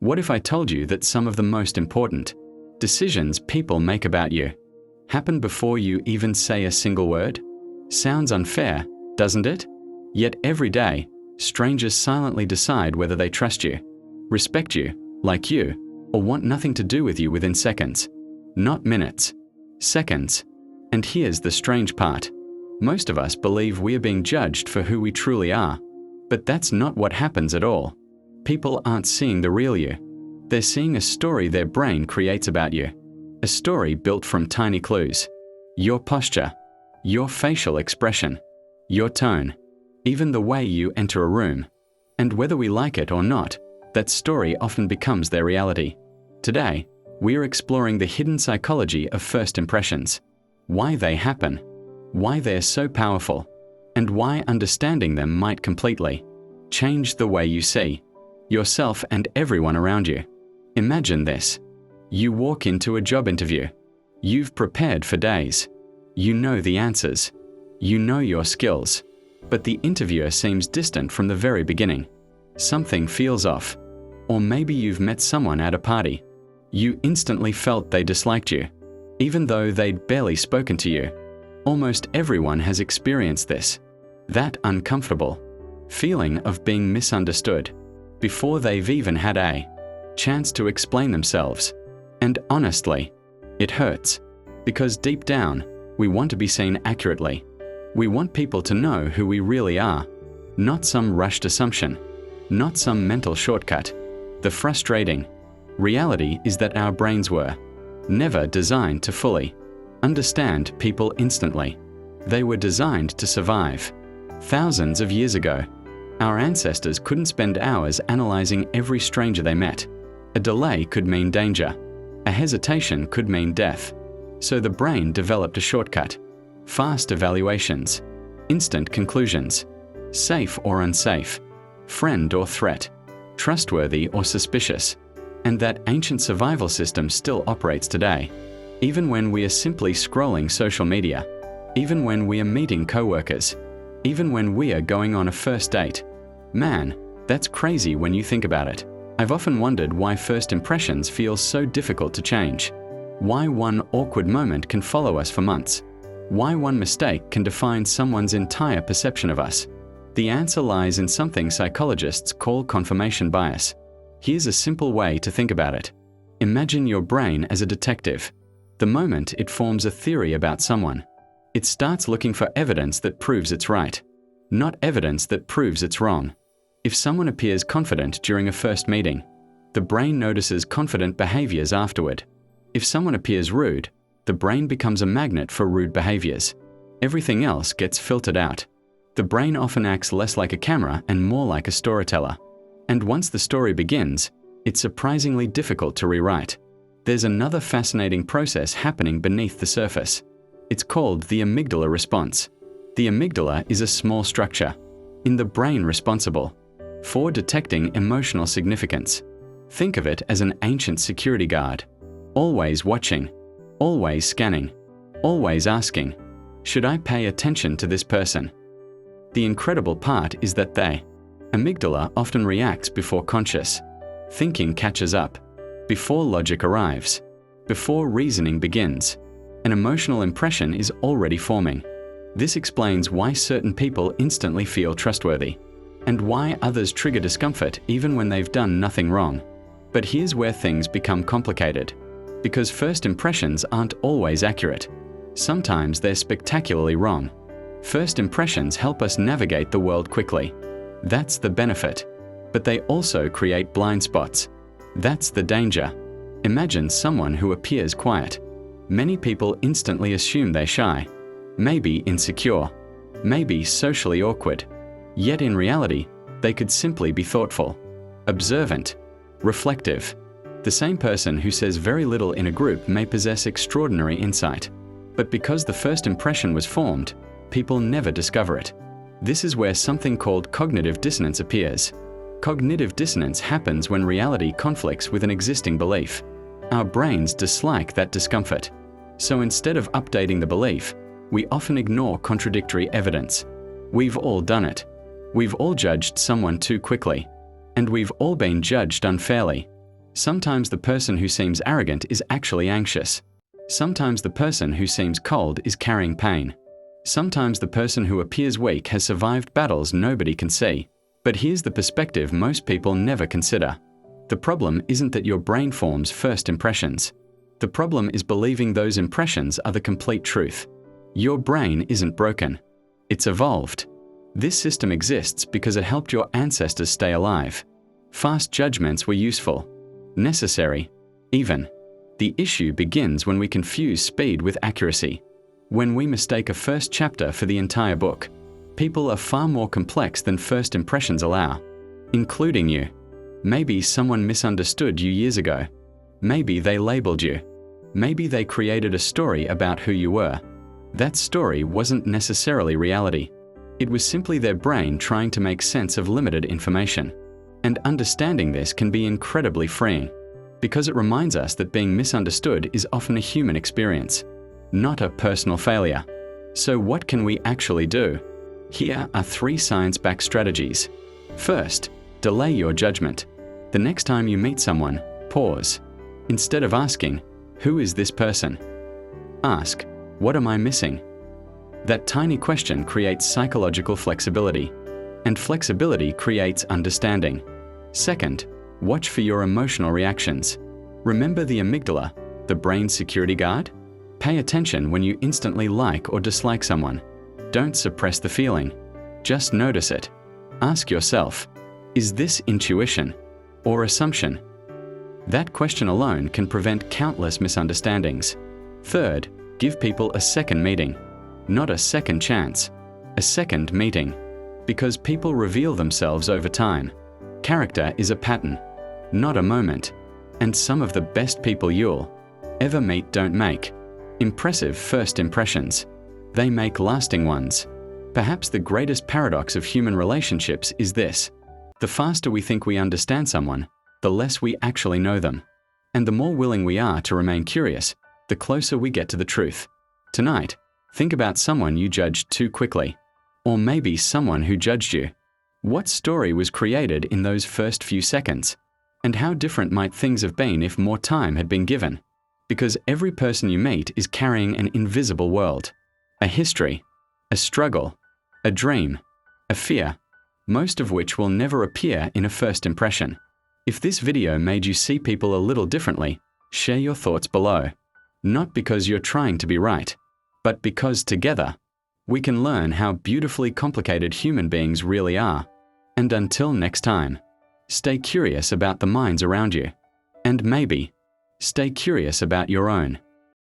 What if I told you that some of the most important decisions people make about you happen before you even say a single word? Sounds unfair, doesn't it? Yet every day, strangers silently decide whether they trust you, respect you, like you, or want nothing to do with you within seconds. Not minutes. Seconds. And here's the strange part. Most of us believe we are being judged for who we truly are. But that's not what happens at all. People aren't seeing the real you. They're seeing a story their brain creates about you. A story built from tiny clues. Your posture, your facial expression, your tone, even the way you enter a room. And whether we like it or not, that story often becomes their reality. Today, we are exploring the hidden psychology of first impressions. Why they happen, why they're so powerful, and why understanding them might completely change the way you see yourself and everyone around you. Imagine this. You walk into a job interview. You've prepared for days. You know the answers. You know your skills. But the interviewer seems distant from the very beginning. Something feels off. Or maybe you've met someone at a party. You instantly felt they disliked you, even though they'd barely spoken to you. Almost everyone has experienced this. That uncomfortable feeling of being misunderstood before they've even had a chance to explain themselves. And honestly, it hurts. Because deep down, we want to be seen accurately. We want people to know who we really are, not some rushed assumption, not some mental shortcut. The frustrating reality is that our brains were never designed to fully understand people instantly. They were designed to survive. Thousands of years ago, our ancestors couldn't spend hours analyzing every stranger they met. A delay could mean danger. A hesitation could mean death. So the brain developed a shortcut. Fast evaluations, instant conclusions, safe or unsafe, friend or threat, trustworthy or suspicious. And that ancient survival system still operates today. Even when we are simply scrolling social media, even when we are meeting coworkers, even when we are going on a first date. Man, that's crazy when you think about it. I've often wondered why first impressions feel so difficult to change. Why one awkward moment can follow us for months. Why one mistake can define someone's entire perception of us. The answer lies in something psychologists call confirmation bias. Here's a simple way to think about it. Imagine your brain as a detective. The moment it forms a theory about someone, it starts looking for evidence that proves it's right, not evidence that proves it's wrong. If someone appears confident during a first meeting, the brain notices confident behaviors afterward. If someone appears rude, the brain becomes a magnet for rude behaviors. Everything else gets filtered out. The brain often acts less like a camera and more like a storyteller. And once the story begins, it's surprisingly difficult to rewrite. There's another fascinating process happening beneath the surface. It's called the amygdala response. The amygdala is a small structure in the brain responsible for detecting emotional significance. Think of it as an ancient security guard, always watching, always scanning, always asking, should I pay attention to this person? The incredible part is that the amygdala often reacts before conscious thinking catches up, before logic arrives, before reasoning begins. An emotional impression is already forming. This explains why certain people instantly feel trustworthy, and why others trigger discomfort even when they've done nothing wrong. But here's where things become complicated. Because first impressions aren't always accurate. Sometimes they're spectacularly wrong. First impressions help us navigate the world quickly. That's the benefit. But they also create blind spots. That's the danger. Imagine someone who appears quiet. Many people instantly assume they're shy, maybe insecure, maybe socially awkward. Yet in reality, they could simply be thoughtful, observant, reflective. The same person who says very little in a group may possess extraordinary insight. But because the first impression was formed, people never discover it. This is where something called cognitive dissonance appears. Cognitive dissonance happens when reality conflicts with an existing belief. Our brains dislike that discomfort. So instead of updating the belief, we often ignore contradictory evidence. We've all done it. We've all judged someone too quickly. And we've all been judged unfairly. Sometimes the person who seems arrogant is actually anxious. Sometimes the person who seems cold is carrying pain. Sometimes the person who appears weak has survived battles nobody can see. But here's the perspective most people never consider. The problem isn't that your brain forms first impressions. The problem is believing those impressions are the complete truth. Your brain isn't broken. It's evolved. This system exists because it helped your ancestors stay alive. Fast judgments were useful, necessary, even. The issue begins when we confuse speed with accuracy. When we mistake a first chapter for the entire book. People are far more complex than first impressions allow, including you. Maybe someone misunderstood you years ago. Maybe they labeled you. Maybe they created a story about who you were. That story wasn't necessarily reality. It was simply their brain trying to make sense of limited information. And understanding this can be incredibly freeing, because it reminds us that being misunderstood is often a human experience, not a personal failure. So what can we actually do? Here are 3 science-backed strategies. First, delay your judgment. The next time you meet someone, pause. Instead of asking, "Who is this person?" ask, "What am I missing?" That tiny question creates psychological flexibility, and flexibility creates understanding. Second, watch for your emotional reactions. Remember the amygdala, the brain's security guard? Pay attention when you instantly like or dislike someone. Don't suppress the feeling. Just notice it. Ask yourself, is this intuition or assumption? That question alone can prevent countless misunderstandings. Third, give people a second meeting. Not a second chance, a second meeting. Because people reveal themselves over time. Character is a pattern, not a moment. And some of the best people you'll ever meet don't make impressive first impressions. They make lasting ones. Perhaps the greatest paradox of human relationships is this. The faster we think we understand someone, the less we actually know them. And the more willing we are to remain curious, the closer we get to the truth. Tonight, think about someone you judged too quickly. Or maybe someone who judged you. What story was created in those first few seconds? And how different might things have been if more time had been given? Because every person you meet is carrying an invisible world. A history, a struggle, a dream, a fear, most of which will never appear in a first impression. If this video made you see people a little differently, share your thoughts below. Not because you're trying to be right, but because together, we can learn how beautifully complicated human beings really are. And until next time, stay curious about the minds around you. And maybe, stay curious about your own.